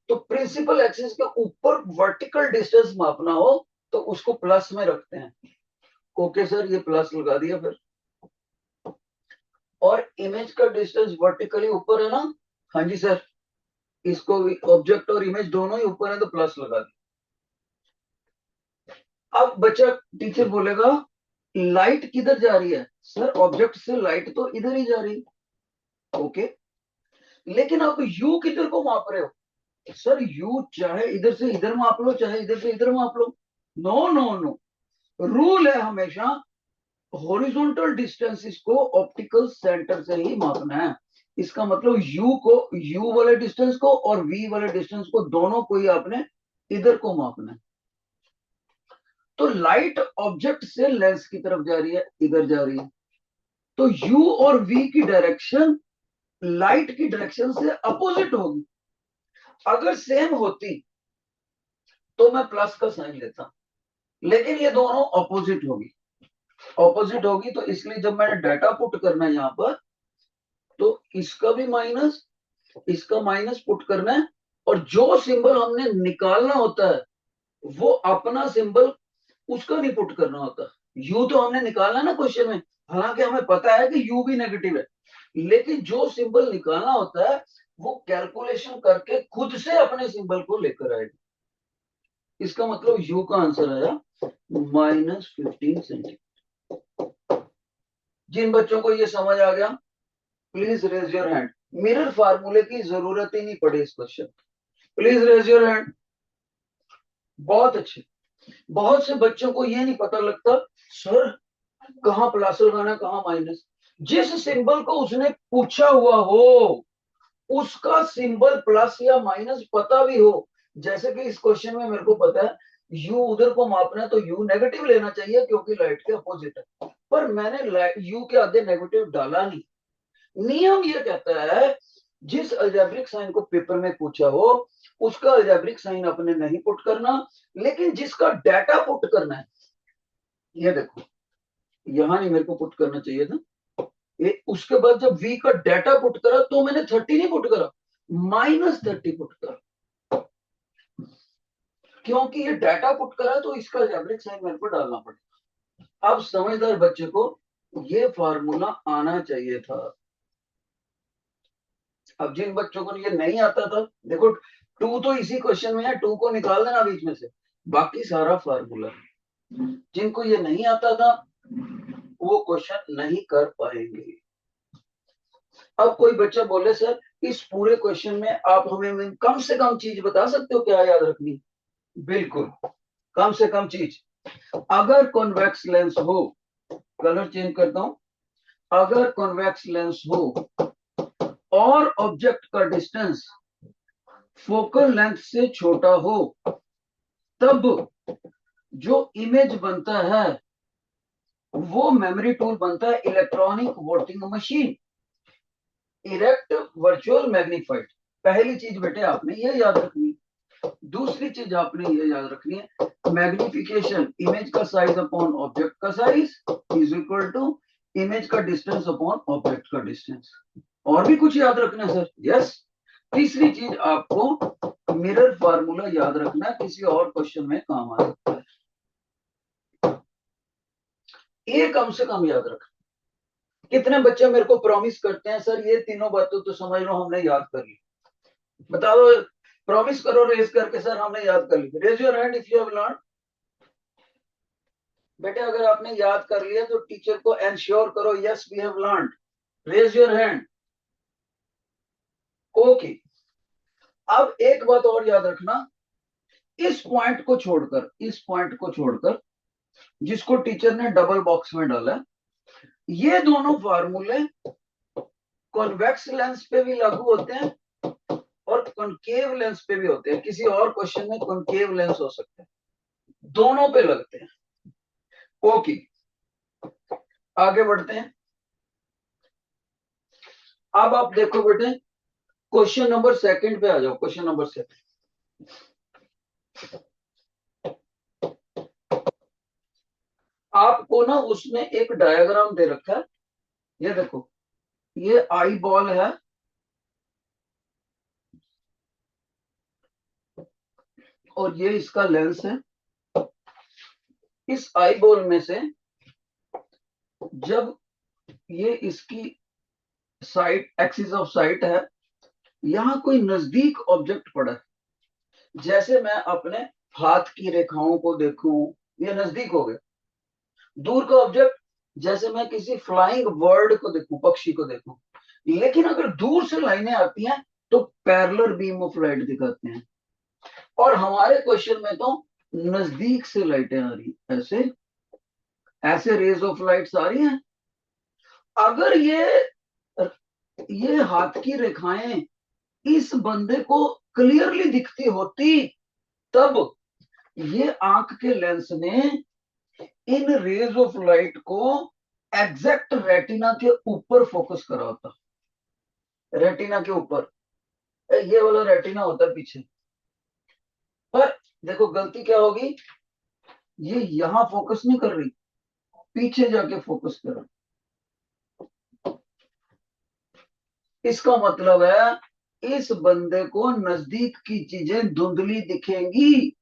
तो प्रिंसिपल एक्सिस के ऊपर वर्टिकल डिस्टेंस मापना हो तो उसको प्लस में रखते हैं। ओके सर, ये प्लस लगा दिया फिर। और इमेज का डिस्टेंस वर्टिकली ऊपर है ना। हाँ जी सर, इसको भी ऑब्जेक्ट और इमेज दोनों ही ऊपर है तो प्लस लगा दिया। अब बच्चा टीचर बोलेगा लाइट किधर जा रही है? सर ऑब्जेक्ट से लाइट तो इधर ही जा रही है। ओके, लेकिन आप यू किधर को माप रहे हो? सर यू चाहे इधर से इधर माप लो चाहे इधर से इधर माप लो। नो नो नो, रूल है हमेशा हॉरिजॉन्टल डिस्टेंसेस को ऑप्टिकल सेंटर से ही मापना है। इसका मतलब यू को, यू वाले डिस्टेंस को और वी वाले डिस्टेंस को, दोनों को ही आपने इधर को मापना है। तो लाइट ऑब्जेक्ट से लेंस की तरफ जा रही है, इधर जा रही है, तो यू और वी की डायरेक्शन लाइट की डायरेक्शन से अपोजिट होगी। अगर सेम होती तो मैं प्लस का साइन लेता, लेकिन ये दोनों अपोजिट होगी। अपोजिट होगी तो इसलिए जब मैंने डाटा पुट करना है यहां पर, तो इसका भी माइनस इसका माइनस पुट करना है, और जो सिंबल हमने निकालना होता है वो अपना सिंबल उसका नहीं पुट करना होता। यू तो हमने निकालना ना क्वेश्चन में, हालांकि हमें पता है कि यू भी नेगेटिव है, लेकिन जो सिंबल निकालना होता है वो कैलकुलेशन करके खुद से अपने सिंबल को लेकर आएगा। इसका मतलब यू का आंसर आया -15 सेंटीमीटर। जिन बच्चों को ये समझ आ गया please raise your hand. Mirror फार्मूले की जरूरत ही नहीं पड़ी इस question, please raise your hand. बहुत अच्छे। बहुत से बच्चों को ये नहीं पता लगता सर कहाँ प्लस लगाना कहाँ माइनस। जिस सिंबल को उसने पूछा हुआ हो उसका सिंबल प्लस या माइनस पता भी हो, जैसे कि इस क्वेश्चन में मेरे को पता है यू उधर को मापना है तो यू नेगेटिव लेना चाहिए क्योंकि लाइट के अपोजिट है, पर मैंने यू के आगे नेगेटिव डाला नहीं। नियम ये कहता है जिस अलजेब्रिक साइन को पेपर में पूछा हो उसका अलजेब्रिक साइन अपने नहीं पुट करना, लेकिन जिसका डाटा पुट करना है, ये देखो यहां नहीं मेरे को पुट करना चाहिए था, ये उसके बाद जब v का डाटा पुट करा तो मैंने 30 नहीं पुट करा, -30 पुट करा। क्योंकि ये डाटा पुट करा तो इसका एवरेज साइन मेरे को डालना पड़ेगा। अब समझदार बच्चे को ये फार्मूला आना चाहिए था। अब जिन बच्चों को ये नहीं आता था, देखो टू तो इसी क्वेश्चन में है, टू को निकाल देना बीच में से, बाकी सारा फार्मूला। जिनको ये नहीं आता था वो क्वेश्चन नहीं कर पाएंगे। अब कोई बच्चा बोले सर इस पूरे क्वेश्चन में आप हमें कम से कम चीज बता सकते हो क्या याद रखनी? बिल्कुल, कम से कम चीज, अगर कॉन्वेक्स लेंस हो, कलर चेंज करता हूं, अगर कॉन्वेक्स लेंस हो और ऑब्जेक्ट का डिस्टेंस फोकल लेंथ से छोटा हो, तब जो इमेज बनता है वो मेमोरी टूल बनता है electronic voting machine, erect virtual magnified. पहली चीज बेटे आपने ये याद रखनी। दूसरी चीज आपने ये याद रखनी है, मैग्निफिकेशन इमेज का साइज अपॉन ऑब्जेक्ट का size is equal to image का डिस्टेंस अपॉन ऑब्जेक्ट का डिस्टेंस। और भी कुछ याद रखना है सर? यस। तीसरी चीज आपको मिरर फार्मूला याद रखना है, किसी और क्वेश्चन में काम आ सकता है, ये कम से कम याद रखना। कितने बच्चे मेरे को प्रॉमिस करते हैं सर ये तीनों बातों तो समझ लो हमने याद कर ली? बता दो, प्रॉमिस करो रेज करके सर हमने याद कर ली। Raise your hand if you have learn. बेटे अगर आपने याद कर लिया तो टीचर को एंश्योर करो yes we have learn. Raise your hand. Okay, अब एक बात और याद रखना, इस पॉइंट को छोड़कर, इस पॉइंट को छोड़कर जिसको टीचर ने डबल बॉक्स में डाला, ये दोनों फार्मूले कॉन्वेक्स लेंस पे भी लागू होते हैं और कॉनकेव लेंस पे भी होते हैं। किसी और क्वेश्चन में कॉनकेव लेंस हो सकते हैं, दोनों पे लगते हैं। ओके, आगे बढ़ते हैं। अब आप देखो बेटे क्वेश्चन नंबर सेकंड पे आ जाओ। क्वेश्चन नंबर सेकंड, आपको ना उसमें एक डायग्राम दे रखा है, ये देखो, ये आई बॉल है और ये इसका लेंस है। इस आई बॉल में से जब ये इसकी साइट, एक्सिस ऑफ साइट है, यहां कोई नजदीक ऑब्जेक्ट पड़ा है, जैसे मैं अपने हाथ की रेखाओं को देखूं, ये नजदीक हो गया। दूर का ऑब्जेक्ट, जैसे मैं किसी फ्लाइंग बर्ड को देखूं, पक्षी को देखूं। लेकिन अगर दूर से लाइनें आती हैं तो पैरेलल बीम ऑफ लाइट दिखाते हैं, और हमारे क्वेश्चन में तो नजदीक से लाइटें आ रही, ऐसे ऐसे रेज ऑफ लाइट्स आ रही हैं। अगर ये हाथ की रेखाएं इस बंदे को क्लियरली दिखती होती, तब ये आंख के लेंस ने इन रेज ऑफ लाइट को एग्जैक्ट रेटिना के ऊपर फोकस करा होता। रेटिना के ऊपर, ये वाला रेटिना होता है पीछे। पर देखो गलती क्या होगी, ये यहां फोकस नहीं कर रही, पीछे जाके फोकस कर रही। इसका मतलब है इस बंदे को नजदीक की चीजें धुंधली दिखेंगी।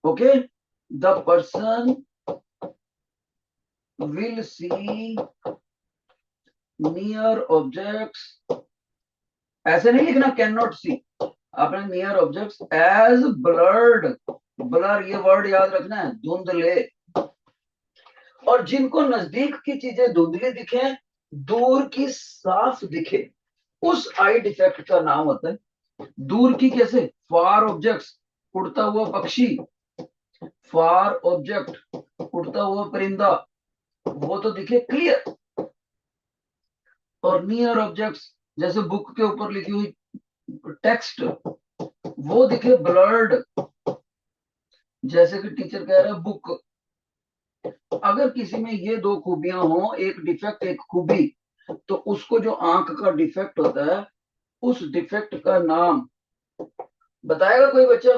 Okay, the person will see near objects, ऐसे नहीं लिखना कैन नॉट सी, आपने near objects as blurred. Blur ये वर्ड याद रखना है, धुंधले। और जिनको नजदीक की चीजें धुंधली दिखे, दूर की साफ दिखे, उस आई डिफेक्ट का नाम होता है दूर की। कैसे? फार ऑब्जेक्ट्स, उड़ता हुआ पक्षी, फार ऑब्जेक्ट उड़ता हुआ परिंदा, वो तो दिखे क्लियर। और नियर ऑब्जेक्ट्स, जैसे बुक के ऊपर लिखी हुई टेक्स्ट, वो दिखे ब्लर्ड, जैसे कि टीचर कह रहा है बुक। अगर किसी में ये दो खूबियां हो, एक डिफेक्ट एक खूबी, तो उसको जो आंख का डिफेक्ट होता है, उस डिफेक्ट का नाम बताएगा कोई बच्चा?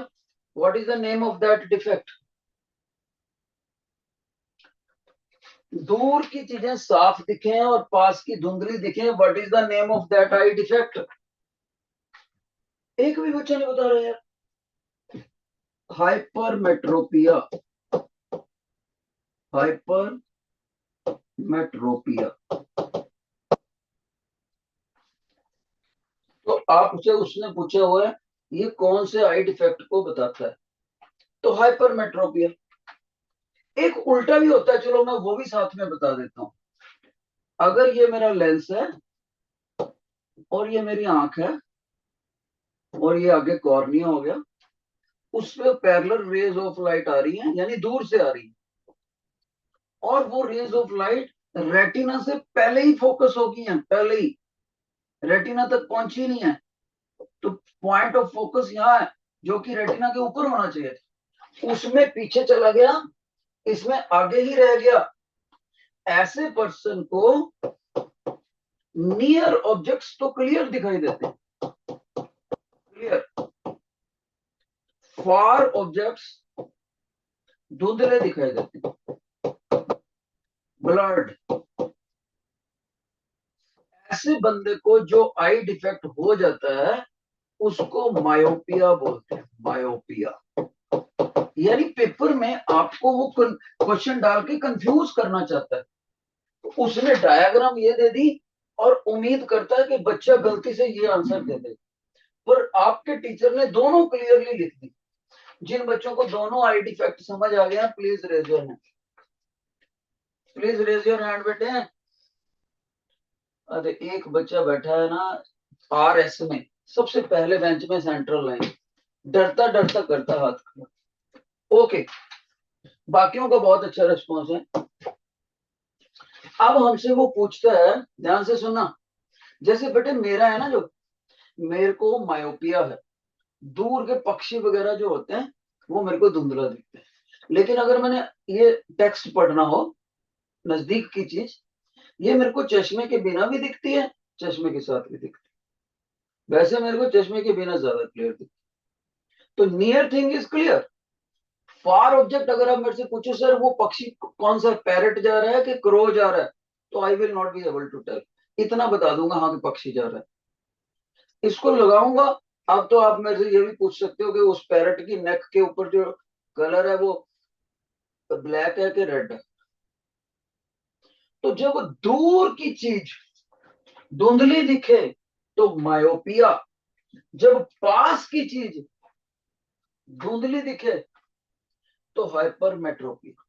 What is the name of that defect? दूर की चीजें साफ दिखें और पास की धुंधली दिखें, what is the name of that I defect? एक भी बच्चा नहीं बता रहा यार। Hypermetropia, hypermetropia. तो आपसे उसने पूछा हुआ है ये कौन से आई डिफेक्ट को बताता है, तो हाइपरमेट्रोपिया। एक उल्टा भी होता है, चलो मैं वो भी साथ में बता देता हूं। अगर ये मेरा लेंस है और ये मेरी आंख है और ये आगे कॉर्निया हो गया, उसमें पैरेलल रेज ऑफ लाइट आ रही है, यानी दूर से आ रही है, और वो रेज ऑफ लाइट रेटिना से पहले ही फोकस हो गई है, पहले ही रेटिना तक पहुंची नहीं है, तो पॉइंट ऑफ फोकस यहाँ है जो कि रेटिना के ऊपर होना चाहिए, उसमें पीछे चला गया, इसमें आगे ही रह गया। ऐसे पर्सन को नियर ऑब्जेक्ट्स तो क्लियर दिखाई देते हैं, क्लियर, फार ऑब्जेक्ट्स धुंधले दिखाई देते हैं, ब्लर्ड। ऐसे बंदे को जो आई डिफेक्ट हो जाता है उसको मायोपिया बोलते हैं, मायोपिया। यानी पेपर में आपको वो क्वेश्चन डाल के कंफ्यूज करना चाहता है, तो उसने डायग्राम ये दे दी और उम्मीद करता है कि बच्चा गलती से ये आंसर दे दे, पर आपके टीचर ने दोनों क्लियरली लिख दी। जिन बच्चों को दोनों आई डिफेक्ट समझ आ गया, please raise your hand, please raise your hand बेटे। अरे एक बच्चा बैठा है ना RS में, सबसे पहले बेंच में, सेंट्रल लाइन, डरता डरता करता हाथ खड़ा। ओके, बाकियों का बहुत अच्छा रिस्पॉन्स है। अब हमसे वो पूछता है, ध्यान से सुनना, जैसे बेटे मेरा है ना, जो मेरे को मायोपिया है, दूर के पक्षी वगैरह जो होते हैं वो मेरे को धुंधला दिखते हैं, लेकिन अगर मैंने ये टेक्स्ट पढ़ना हो, नजदीक की चीज, ये मेरे को चश्मे के बिना भी दिखती है, चश्मे के साथ भी दिखती है। वैसे मेरे को चश्मे के बिना ज्यादा क्लियर दिखती है। तो near thing is clear, far object अगर आप मेरे से पूछो सर वो पक्षी कौन सा, पैरट जा रहा है कि क्रो जा रहा है, तो I will not be able to tell, इतना बता दूंगा हाँ कि पक्षी जा रहा है, इसको लगाऊंगा। अब तो आप मेरे से ये भी पूछ सकते हो कि उस पैरट की नेक के ऊपर जो कलर है वो ब्लैक है कि रेड है। तो जब दूर की चीज धुंधली दिखे तो मायोपिया, जब पास की चीज धुंधली दिखे तो हाइपरमेट्रोपिया।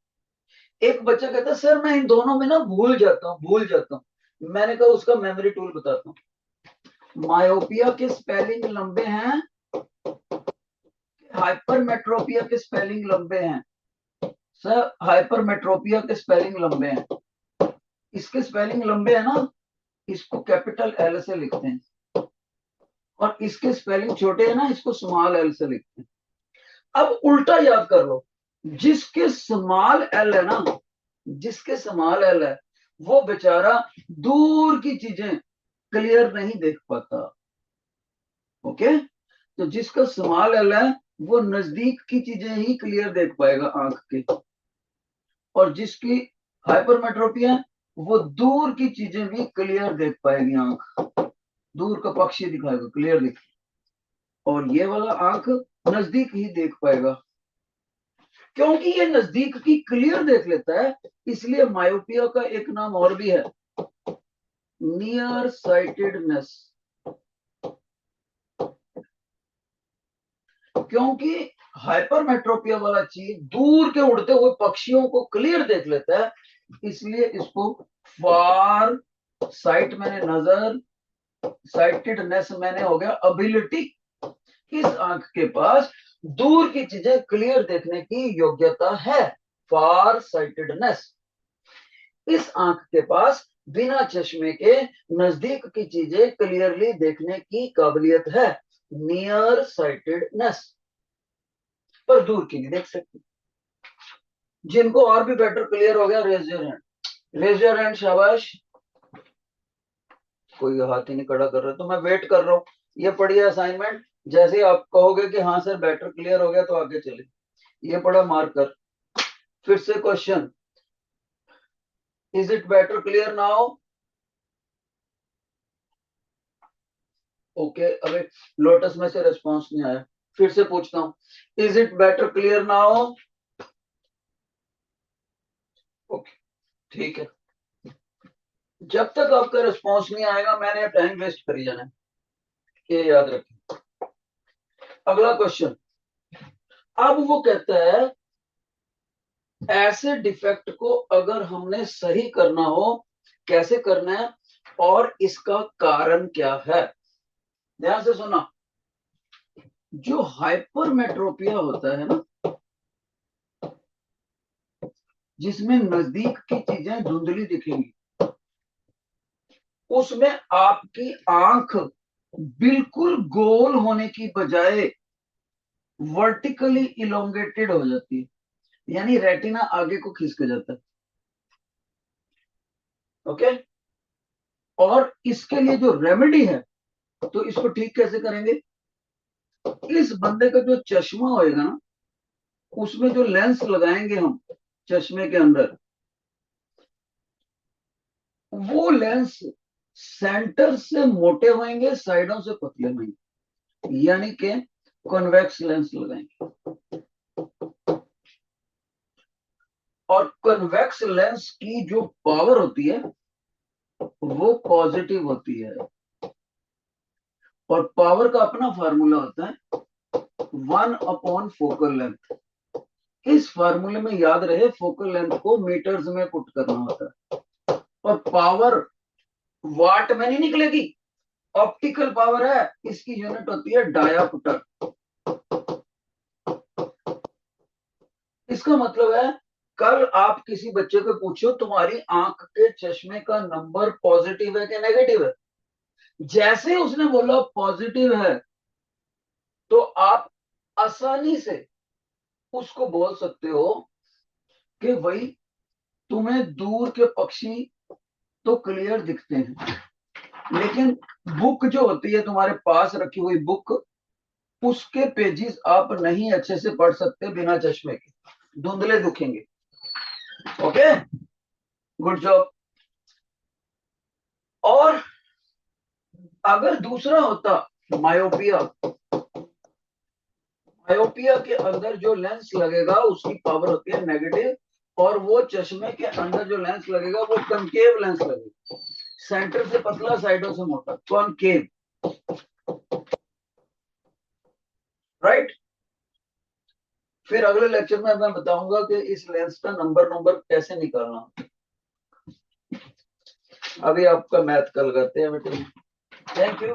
एक बच्चा कहता है सर मैं इन दोनों में ना भूल जाता हूँ, भूल जाता हूँ। मैंने कहा उसका मेमोरी टूल बताता हूँ। मायोपिया के स्पेलिंग लंबे हैं, हाइपरमेट्रोपिया के स्पेलिंग लंबे हैं। सर हाइपरमेट्रोपिया के स्पेलिंग लंबे हैं, इसके स्पेलिंग लंबे हैं ना, इसको कैपिटल L से लिखते हैं, और इसके स्पेलिंग छोटे हैं ना, इसको स्मॉल L से लिखते हैं। अब उल्टा याद कर लो, जिसके स्मॉल L है ना, जिसके स्मॉल L है वो बेचारा दूर की चीजें क्लियर नहीं देख पाता। ओके, तो जिसका स्मॉल L है वो नजदीक की चीजें ही क्लियर देख पाएगा आंख के, और जिसकी हाइपरमेट्रोपिया है वो दूर की चीजें भी क्लियर देख पाएगी आंख, दूर का पक्षी दिखाएगा क्लियर दिख, और ये वाला आंख नजदीक ही देख पाएगा। क्योंकि ये नजदीक की क्लियर देख लेता है, इसलिए मायोपिया का एक नाम और भी है, नियर साइटेडनेस। क्योंकि हाइपरमेट्रोपिया वाला चीज दूर के उड़ते हुए पक्षियों को क्लियर देख लेता है, इसलिए इसको फार साइट मैंने नजर, साइटेडनेस मैंने हो गया अबिलिटी। इस आंख के पास दूर की चीजें क्लियर देखने की योग्यता है, फार साइटेडनेस। इस आंख के पास बिना चश्मे के नजदीक की चीजें क्लियरली देखने की काबिलियत है, नियर साइटेडनेस, पर दूर की नहीं देख सकती। जिनको और भी बेटर क्लियर हो गया, raise your hand, raise your hand, शाबाश। कोई हाथ ही नहीं खड़ा कर रहा, तो मैं वेट कर रहा हूँ। ये पढ़िए असाइनमेंट, जैसे ही आप कहोगे कि हाँ सर बेटर क्लियर हो गया तो आगे चले। ये पढ़ा मार्कर, फिर से question, is it better clear now? Okay, अबे लोटस में से रिस्पॉन्स नहीं आया, फिर से पूछता हूं, is it better clear now? Okay, ठीक है। जब तक आपका रिस्पॉन्स नहीं आएगा मैंने टाइम वेस्ट करी जाना है, ये याद रखें। अगला क्वेश्चन, अब वो कहता है ऐसे डिफेक्ट को अगर हमने सही करना हो कैसे करना है और इसका कारण क्या है। ध्यान से सुना, जो हाइपरमेट्रोपिया होता है ना, जिसमें नजदीक की चीजें धुंधली दिखेंगी, उसमें आपकी आंख बिल्कुल गोल होने की बजाय वर्टिकली इलोंगेटेड हो जाती है, यानी रेटिना आगे को खिसक जाता है। ओके, और इसके लिए जो रेमेडी है, तो इसको ठीक कैसे करेंगे, इस बंदे का जो चश्मा होएगा ना, उसमें जो लेंस लगाएंगे हम चश्मे के अंदर, वो लेंस सेंटर से मोटे होंगे, साइडों से पतले होंगे, यानी कि कॉन्वेक्स लेंस लगाएंगे। और कन्वेक्स लेंस की जो पावर होती है वो पॉजिटिव होती है, और पावर का अपना फार्मूला होता है 1/फोकल लेंथ। इस फार्मूले में याद रहे फोकल लेंथ को मीटर्स में पुट करना होता है, और पावर वाट में नहीं निकलेगी, ऑप्टिकल पावर है, इसकी यूनिट होती है डायाप्टर। इसका मतलब है कल आप किसी बच्चे को पूछो तुम्हारी आंख के चश्मे का नंबर पॉजिटिव है कि नेगेटिव है, जैसे उसने बोला पॉजिटिव है, तो आप आसानी से उसको बोल सकते हो कि भाई तुम्हें दूर के पक्षी तो क्लियर दिखते हैं, लेकिन बुक जो होती है तुम्हारे पास रखी हुई बुक, उसके पेजेस आप नहीं अच्छे से पढ़ सकते बिना चश्मे के, धुंधले दिखेंगे। Okay, good job. और अगर दूसरा होता मायोपिया, मायोपिया के अंदर जो लेंस लगेगा उसकी पावर होती है नेगेटिव, और वो चश्मे के अंदर जो लेंस लगेगा वो कनकेव लेंस लगेगा, सेंटर से पतला साइडों से मोटा, कॉनकेव। राइट, फिर अगले लेक्चर में मैं बताऊंगा कि इस लेंस का नंबर नंबर कैसे निकालना। अभी आपका मैथ कल करते हैं बेटे। Thank you.